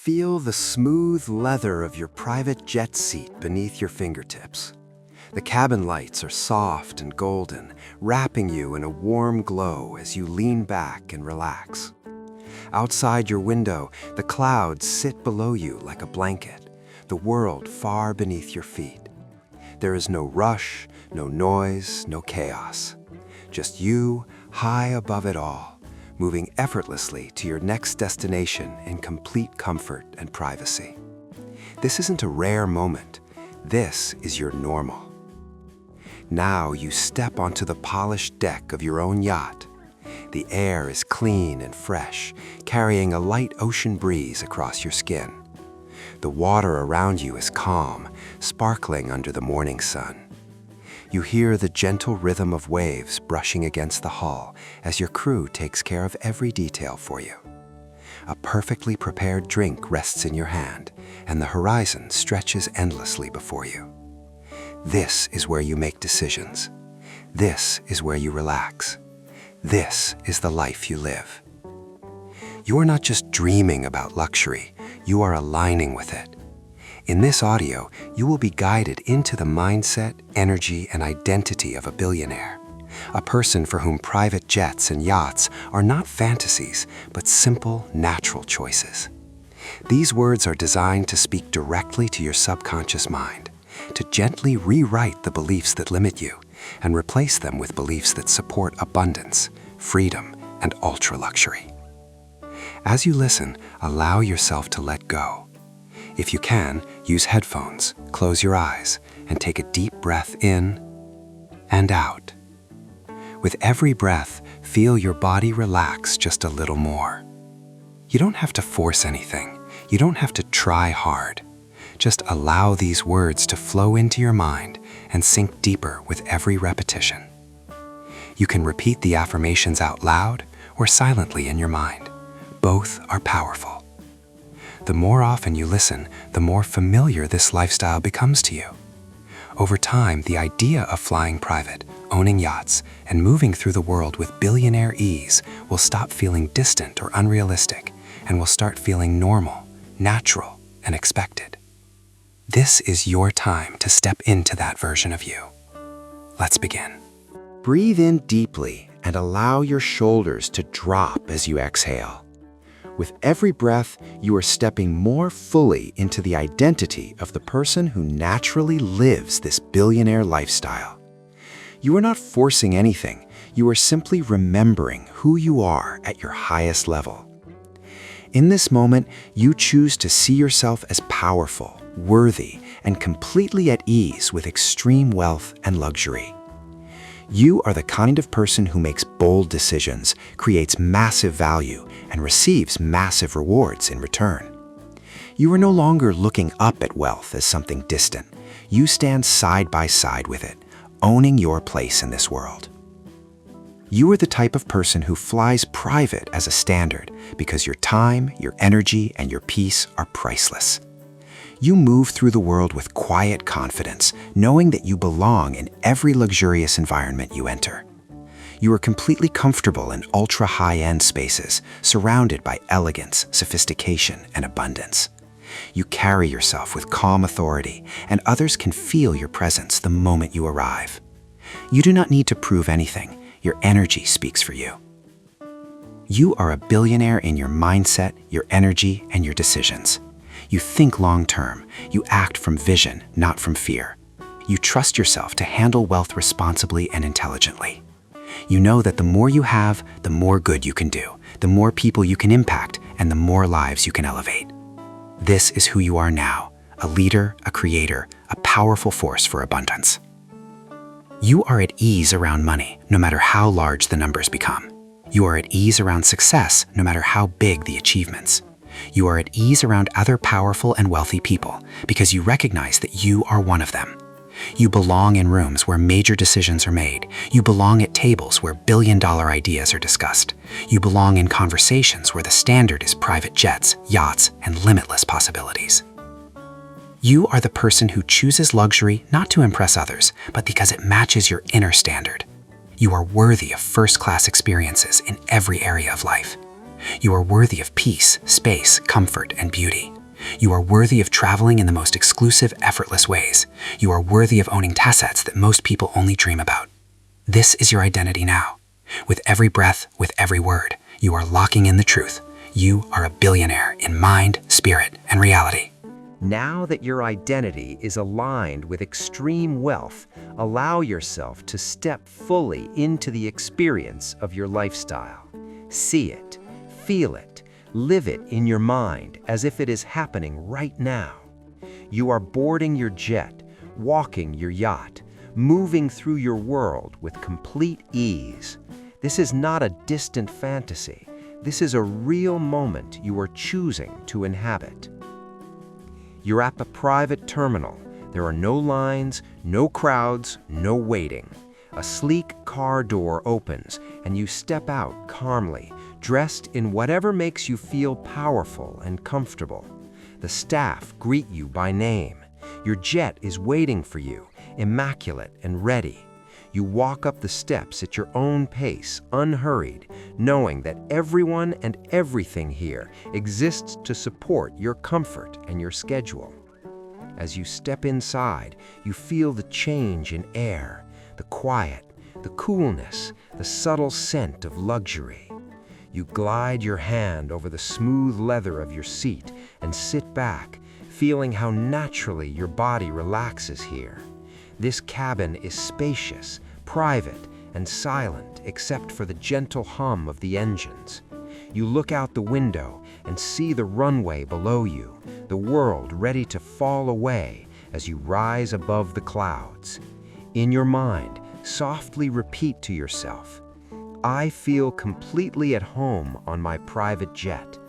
Feel the smooth leather of your private jet seat beneath your fingertips. The cabin lights are soft and golden, wrapping you in a warm glow as you lean back and relax. Outside your window, the clouds sit below you like a blanket, the world far beneath your feet. There is no rush, no noise, no chaos. Just you, high above it all, moving effortlessly to your next destination in complete comfort and privacy. This isn't a rare moment. This is your normal. Now you step onto the polished deck of your own yacht. The air is clean and fresh, carrying a light ocean breeze across your skin. The water around you is calm, sparkling under the morning sun. You hear the gentle rhythm of waves brushing against the hull as your crew takes care of every detail for you. A perfectly prepared drink rests in your hand, and the horizon stretches endlessly before you. This is where you make decisions. This is where you relax. This is the life you live. You are not just dreaming about luxury, you are aligning with it. In this audio, you will be guided into the mindset, energy, and identity of a billionaire, a person for whom private jets and yachts are not fantasies, but simple, natural choices. These words are designed to speak directly to your subconscious mind, to gently rewrite the beliefs that limit you and replace them with beliefs that support abundance, freedom, and ultra-luxury. As you listen, allow yourself to let go. If you can, use headphones, close your eyes, and take a deep breath in and out. With every breath, feel your body relax just a little more. You don't have to force anything. You don't have to try hard. Just allow these words to flow into your mind and sink deeper with every repetition. You can repeat the affirmations out loud or silently in your mind. Both are powerful. The more often you listen, the more familiar this lifestyle becomes to you. Over time, the idea of flying private, owning yachts, and moving through the world with billionaire ease will stop feeling distant or unrealistic and will start feeling normal, natural, and expected. This is your time to step into that version of you. Let's begin. Breathe in deeply and allow your shoulders to drop as you exhale. With every breath, you are stepping more fully into the identity of the person who naturally lives this billionaire lifestyle. You are not forcing anything. You are simply remembering who you are at your highest level. In this moment, you choose to see yourself as powerful, worthy, and completely at ease with extreme wealth and luxury. You are the kind of person who makes bold decisions, creates massive value, and receives massive rewards in return. You are no longer looking up at wealth as something distant. You stand side by side with it, owning your place in this world. You are the type of person who flies private as a standard because your time, your energy, and your peace are priceless. You move through the world with quiet confidence, knowing that you belong in every luxurious environment you enter. You are completely comfortable in ultra-high-end spaces, surrounded by elegance, sophistication, and abundance. You carry yourself with calm authority, and others can feel your presence the moment you arrive. You do not need to prove anything. Your energy speaks for you. You are a billionaire in your mindset, your energy, and your decisions. You think long-term. You act from vision, not from fear. You trust yourself to handle wealth responsibly and intelligently. You know that the more you have, the more good you can do, the more people you can impact, and the more lives you can elevate. This is who you are now, a leader, a creator, a powerful force for abundance. You are at ease around money, no matter how large the numbers become. You are at ease around success, no matter how big the achievements. You are at ease around other powerful and wealthy people because you recognize that you are one of them. You belong in rooms where major decisions are made. You belong at tables where billion-dollar ideas are discussed. You belong in conversations where the standard is private jets, yachts, and limitless possibilities. You are the person who chooses luxury not to impress others, but because it matches your inner standard. You are worthy of first-class experiences in every area of life. You are worthy of peace, space, comfort, and beauty. You are worthy of traveling in the most exclusive, effortless ways. You are worthy of owning assets that most people only dream about. This is your identity now. With every breath, with every word, you are locking in the truth. You are a billionaire in mind, spirit, and reality. Now that your identity is aligned with extreme wealth, allow yourself to step fully into the experience of your lifestyle. See it, feel it, live it in your mind as if it is happening right now. You are boarding your jet, walking your yacht, moving through your world with complete ease. This is not a distant fantasy. This is a real moment you are choosing to inhabit. You're at the private terminal. There are no lines, no crowds, no waiting. A sleek car door opens, and you step out calmly, dressed in whatever makes you feel powerful and comfortable. The staff greet you by name. Your jet is waiting for you, immaculate and ready. You walk up the steps at your own pace, unhurried, knowing that everyone and everything here exists to support your comfort and your schedule. As you step inside, you feel the change in air, the quiet, the coolness, the subtle scent of luxury. You glide your hand over the smooth leather of your seat and sit back, feeling how naturally your body relaxes here. This cabin is spacious, private, and silent except for the gentle hum of the engines. You look out the window and see the runway below you, the world ready to fall away as you rise above the clouds. In your mind, softly repeat to yourself, "I feel completely at home on my private jet.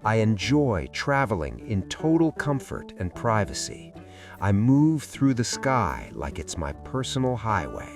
I enjoy traveling in total comfort and privacy. I move through the sky like it's my personal highway."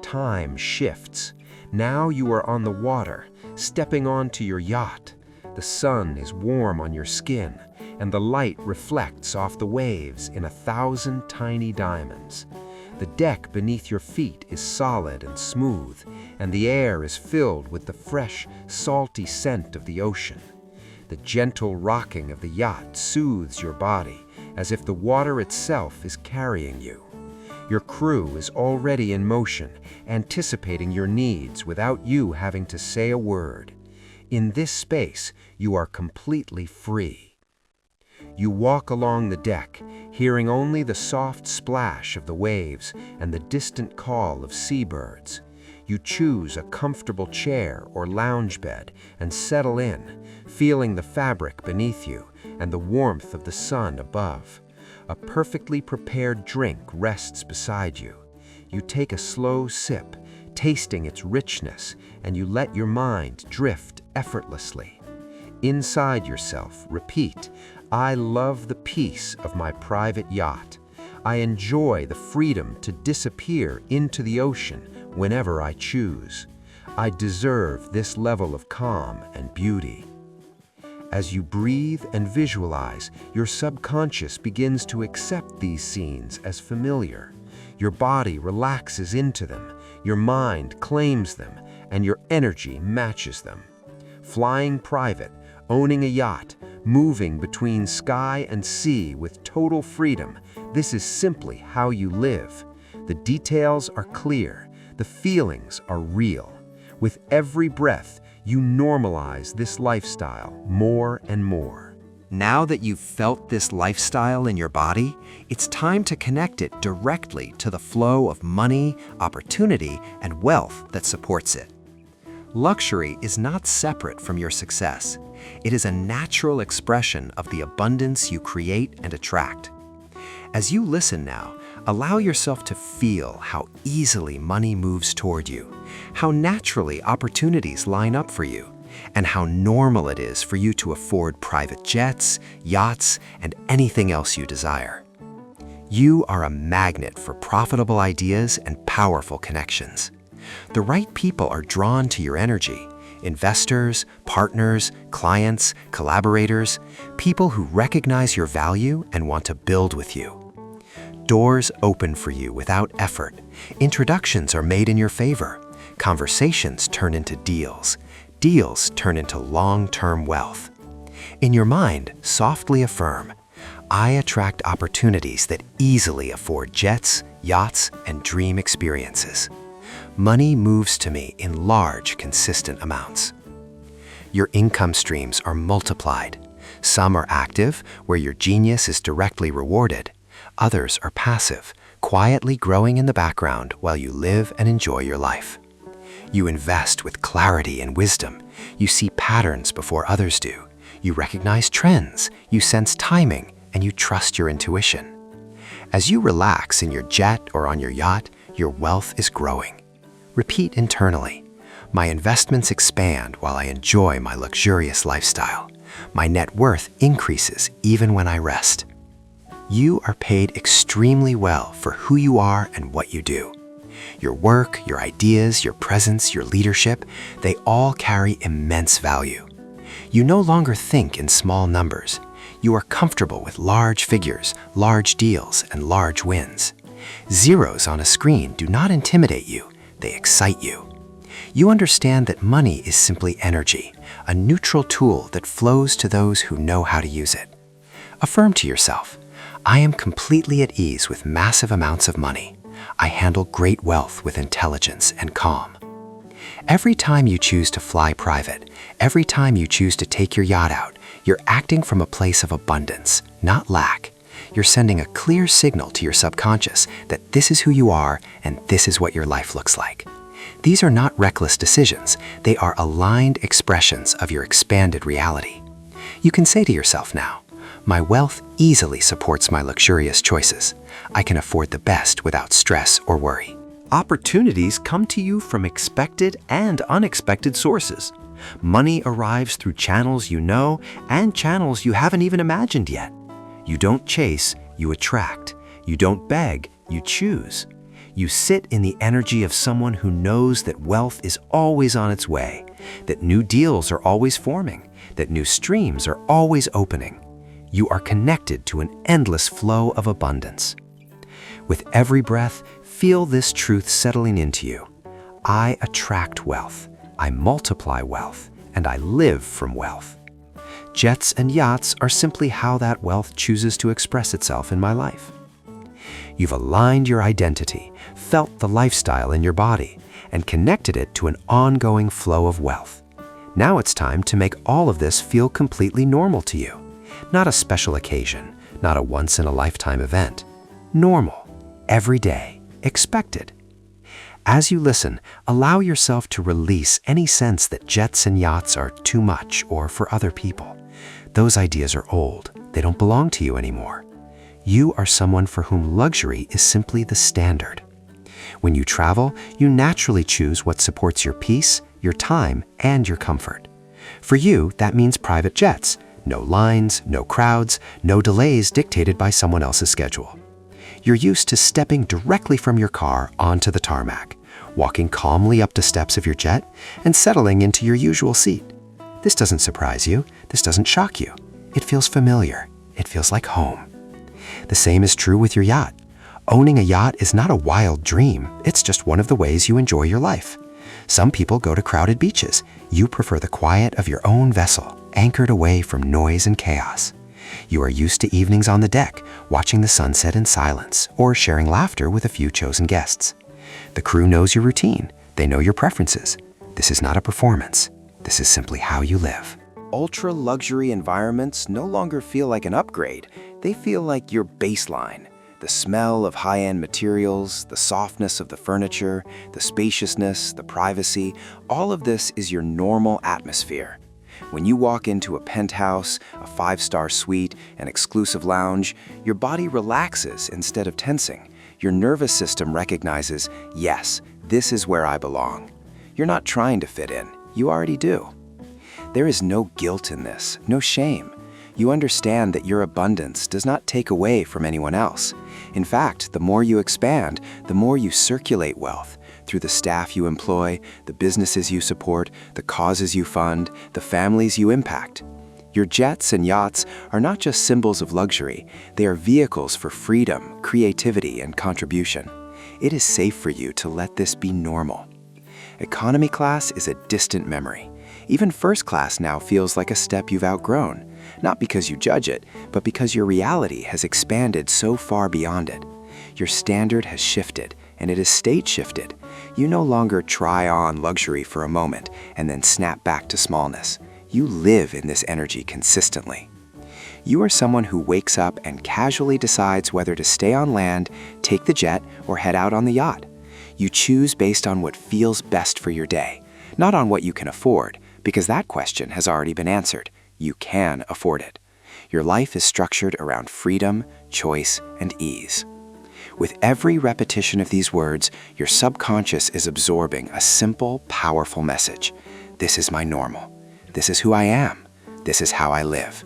Time shifts. Now you are on the water, stepping onto your yacht. The sun is warm on your skin, and the light reflects off the waves in 1,000 tiny diamonds. The deck beneath your feet is solid and smooth, and the air is filled with the fresh, salty scent of the ocean. The gentle rocking of the yacht soothes your body, as if the water itself is carrying you. Your crew is already in motion, anticipating your needs without you having to say a word. In this space, you are completely free. You walk along the deck, hearing only the soft splash of the waves and the distant call of seabirds. You choose a comfortable chair or lounge bed and settle in, feeling the fabric beneath you and the warmth of the sun above. A perfectly prepared drink rests beside you. You take a slow sip, tasting its richness, and you let your mind drift effortlessly. Inside yourself, repeat, "I love the peace of my private yacht. I enjoy the freedom to disappear into the ocean whenever I choose. I deserve this level of calm and beauty." As you breathe and visualize, your subconscious begins to accept these scenes as familiar. Your body relaxes into them, your mind claims them, and your energy matches them. Flying private, owning a yacht, moving between sky and sea with total freedom, this is simply how you live. The details are clear, the feelings are real. With every breath, you normalize this lifestyle more and more. Now that you've felt this lifestyle in your body, it's time to connect it directly to the flow of money, opportunity, and wealth that supports it. Luxury is not separate from your success. It is a natural expression of the abundance you create and attract. As you listen now, allow yourself to feel how easily money moves toward you, how naturally opportunities line up for you, and how normal it is for you to afford private jets, yachts, and anything else you desire. You are a magnet for profitable ideas and powerful connections. The right people are drawn to your energy. Investors, partners, clients, collaborators, people who recognize your value and want to build with you. Doors open for you without effort. Introductions are made in your favor. Conversations turn into deals. deals turn into long-term wealth. In your mind, softly affirm, I attract opportunities that easily afford jets, yachts, and dream experiences. Money moves to me in large, consistent amounts. Your income streams are multiplied. Some are active, where your genius is directly rewarded. Others are passive, quietly growing in the background while you live and enjoy your life. You invest with clarity and wisdom. You see patterns before others do. You recognize trends, you sense timing, and you trust your intuition. As you relax in your jet or on your yacht, your wealth is growing. Repeat internally, my investments expand while I enjoy my luxurious lifestyle. My net worth increases even when I rest. You are paid extremely well for who you are and what you do. Your work, your ideas, your presence, your leadership, they all carry immense value. You no longer think in small numbers. You are comfortable with large figures, large deals, and large wins. Zeros on a screen do not intimidate you, they excite you. You understand that money is simply energy, a neutral tool that flows to those who know how to use it. Affirm to yourself, I am completely at ease with massive amounts of money. I handle great wealth with intelligence and calm. Every time you choose to fly private, every time you choose to take your yacht out, you're acting from a place of abundance, not lack. You're sending a clear signal to your subconscious that this is who you are and this is what your life looks like. These are not reckless decisions. They are aligned expressions of your expanded reality. You can say to yourself now, my wealth easily supports my luxurious choices. I can afford the best without stress or worry. Opportunities come to you from expected and unexpected sources. Money arrives through channels you know and channels you haven't even imagined yet. You don't chase, you attract. You don't beg, you choose. You sit in the energy of someone who knows that wealth is always on its way, that new deals are always forming, that new streams are always opening. You are connected to an endless flow of abundance. With every breath, feel this truth settling into you. I attract wealth, I multiply wealth, and I live from wealth. Jets and yachts are simply how that wealth chooses to express itself in my life. You've aligned your identity, felt the lifestyle in your body, and connected it to an ongoing flow of wealth. Now it's time to make all of this feel completely normal to you. Not a special occasion, not a once-in-a-lifetime event. Normal, every day, expected. As you listen, allow yourself to release any sense that jets and yachts are too much or for other people. Those ideas are old. They don't belong to you anymore. You are someone for whom luxury is simply the standard. When you travel, you naturally choose what supports your peace, your time, and your comfort. For you, that means private jets. No lines, no crowds, no delays dictated by someone else's schedule. You're used to stepping directly from your car onto the tarmac, walking calmly up the steps of your jet, and settling into your usual seat. This doesn't surprise you. This doesn't shock you. It feels familiar. It feels like home. The same is true with your yacht. Owning a yacht is not a wild dream. It's just one of the ways you enjoy your life. Some people go to crowded beaches. You prefer the quiet of your own vessel, anchored away from noise and chaos. You are used to evenings on the deck, watching the sunset in silence, or sharing laughter with a few chosen guests. The crew knows your routine. They know your preferences. This is not a performance. This is simply how you live. Ultra-luxury environments no longer feel like an upgrade. They feel like your baseline. The smell of high-end materials, the softness of the furniture, the spaciousness, the privacy, all of this is your normal atmosphere. When you walk into a penthouse, a 5-star suite, an exclusive lounge, your body relaxes instead of tensing. Your nervous system recognizes, yes, this is where I belong. You're not trying to fit in. You already do. There is no guilt in this, no shame. You understand that your abundance does not take away from anyone else. In fact, the more you expand, the more you circulate wealth through the staff you employ, the businesses you support, the causes you fund, the families you impact. Your jets and yachts are not just symbols of luxury. They are vehicles for freedom, creativity, and contribution. It is safe for you to let this be normal. Economy class is a distant memory. Even first class now feels like a step you've outgrown, not because you judge it, but because your reality has expanded so far beyond it. Your standard has shifted, and it is state shifted. You no longer try on luxury for a moment and then snap back to smallness. You live in this energy consistently. You are someone who wakes up and casually decides whether to stay on land, take the jet, or head out on the yacht. You choose based on what feels best for your day, not on what you can afford, because that question has already been answered. You can afford it. Your life is structured around freedom, choice, and ease. With every repetition of these words, your subconscious is absorbing a simple, powerful message. This is my normal. This is who I am. This is how I live.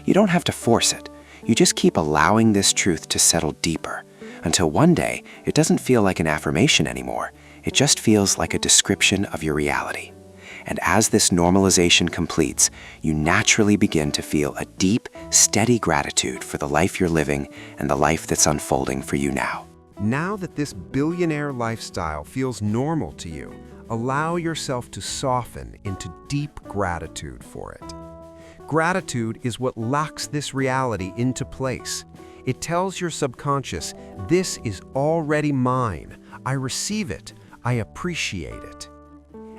You don't have to force it. You just keep allowing this truth to settle deeper, until one day it doesn't feel like an affirmation anymore. It just feels like a description of your reality. And as this normalization completes, you naturally begin to feel a deep, steady gratitude for the life you're living and the life that's unfolding for you now. Now that this billionaire lifestyle feels normal to you, allow yourself to soften into deep gratitude for it. Gratitude is what locks this reality into place. It tells your subconscious, this is already mine. I receive it. I appreciate it.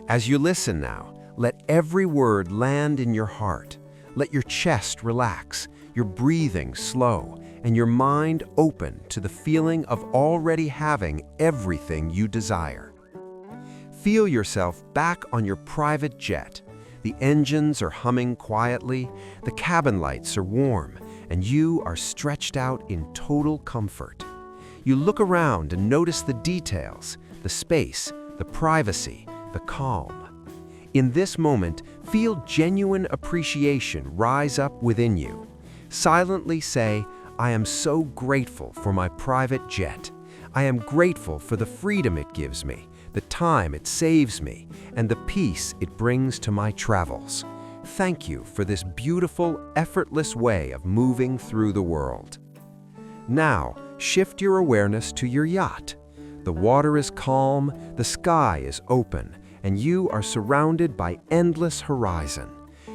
As you listen now, let every word land in your heart. Let your chest relax, your breathing slow, and your mind open to the feeling of already having everything you desire. Feel yourself back on your private jet. The engines are humming quietly, the cabin lights are warm, and you are stretched out in total comfort. You look around and notice the details, the space, the privacy, the calm. In this moment, feel genuine appreciation rise up within you. Silently say, I am so grateful for my private jet. I am grateful for the freedom it gives me, the time it saves me, and the peace it brings to my travels. Thank you for this beautiful, effortless way of moving through the world. Now, shift your awareness to your yacht. The water is calm, the sky is open, and you are surrounded by endless horizon.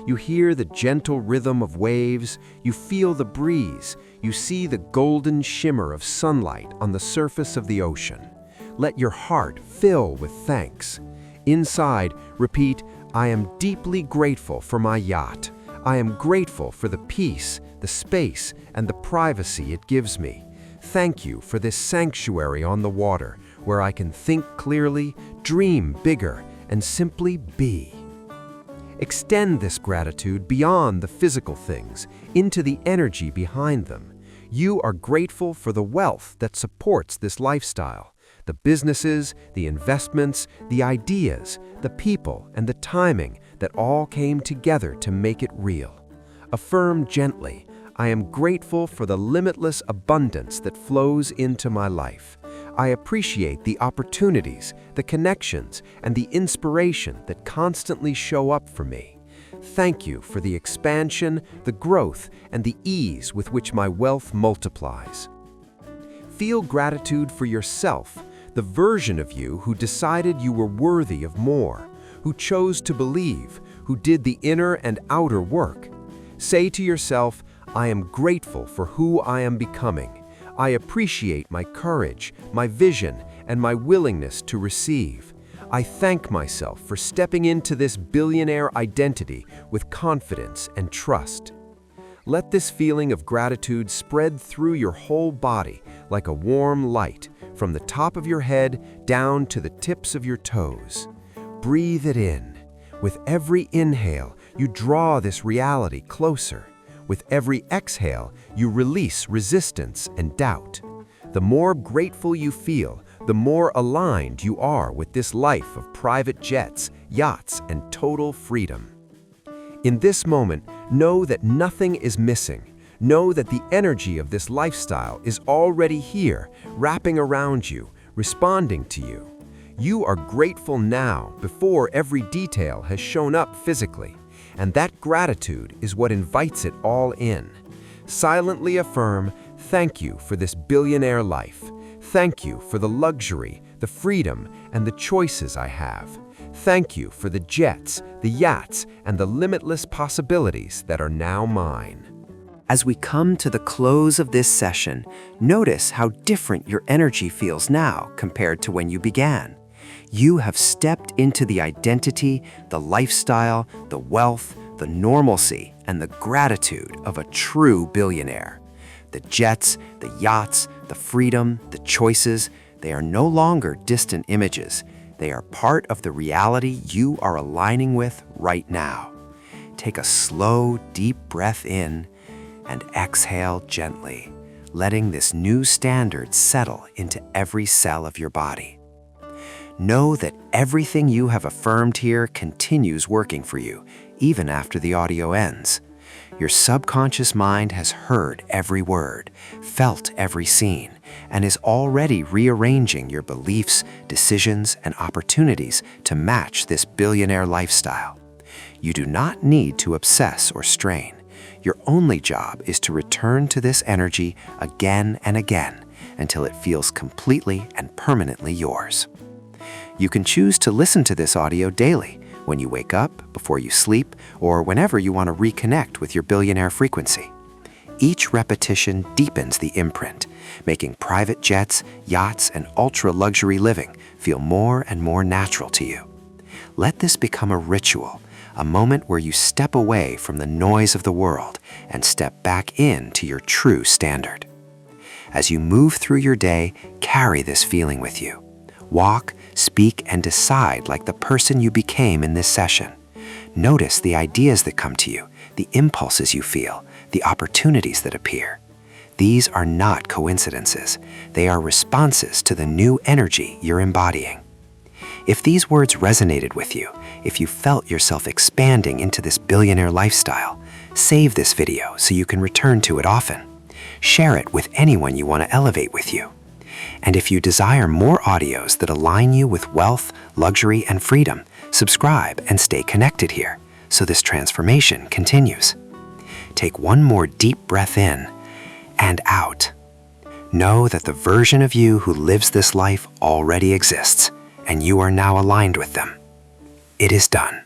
You hear the gentle rhythm of waves, you feel the breeze, you see the golden shimmer of sunlight on the surface of the ocean. Let your heart fill with thanks. Inside, repeat, I am deeply grateful for my yacht. I am grateful for the peace, the space, and the privacy it gives me. Thank you for this sanctuary on the water, where I can think clearly, dream bigger, and simply be. Extend this gratitude beyond the physical things, into the energy behind them. You are grateful for the wealth that supports this lifestyle. The businesses, the investments, the ideas, the people, and the timing that all came together to make it real. Affirm gently, I am grateful for the limitless abundance that flows into my life. I appreciate the opportunities, the connections, and the inspiration that constantly show up for me. Thank you for the expansion, the growth, and the ease with which my wealth multiplies. Feel gratitude for yourself, the version of you who decided you were worthy of more, who chose to believe, who did the inner and outer work. Say to yourself, I am grateful for who I am becoming. I appreciate my courage, my vision, and my willingness to receive. I thank myself for stepping into this billionaire identity with confidence and trust. Let this feeling of gratitude spread through your whole body like a warm light, from the top of your head down to the tips of your toes. Breathe it in. With every inhale, you draw this reality closer. With every exhale, you release resistance and doubt. The more grateful you feel, the more aligned you are with this life of private jets, yachts, and total freedom. In this moment, know that nothing is missing. Know that the energy of this lifestyle is already here, wrapping around you, responding to you. You are grateful now before every detail has shown up physically, and that gratitude is what invites it all in. Silently affirm, thank you for this billionaire life. Thank you for the luxury, the freedom, and the choices I have. Thank you for the jets, the yachts, and the limitless possibilities that are now mine. As we come to the close of this session, notice how different your energy feels now compared to when you began. You have stepped into the identity, the lifestyle, the wealth, the normalcy, and the gratitude of a true billionaire. The jets, the yachts, the freedom, the choices, they are no longer distant images. They are part of the reality you are aligning with right now. Take a slow, deep breath in and exhale gently, letting this new standard settle into every cell of your body. Know that everything you have affirmed here continues working for you, even after the audio ends. Your subconscious mind has heard every word, felt every scene, and is already rearranging your beliefs, decisions, and opportunities to match this billionaire lifestyle. You do not need to obsess or strain. Your only job is to return to this energy again and again until it feels completely and permanently yours. You can choose to listen to this audio daily, when you wake up, before you sleep, or whenever you want to reconnect with your billionaire frequency. Each repetition deepens the imprint, making private jets, yachts, and ultra-luxury living feel more and more natural to you. Let this become a ritual, a moment where you step away from the noise of the world and step back into your true standard. As you move through your day, carry this feeling with you. Walk, speak, and decide like the person you became in this session. Notice the ideas that come to you, the impulses you feel, the opportunities that appear. These are not coincidences. They are responses to the new energy you're embodying. If these words resonated with you, if you felt yourself expanding into this billionaire lifestyle, save this video so you can return to it often. Share it with anyone you want to elevate with you. And if you desire more audios that align you with wealth, luxury, and freedom, subscribe and stay connected here so this transformation continues. Take one more deep breath in and out. Know that the version of you who lives this life already exists, and you are now aligned with them. It is done.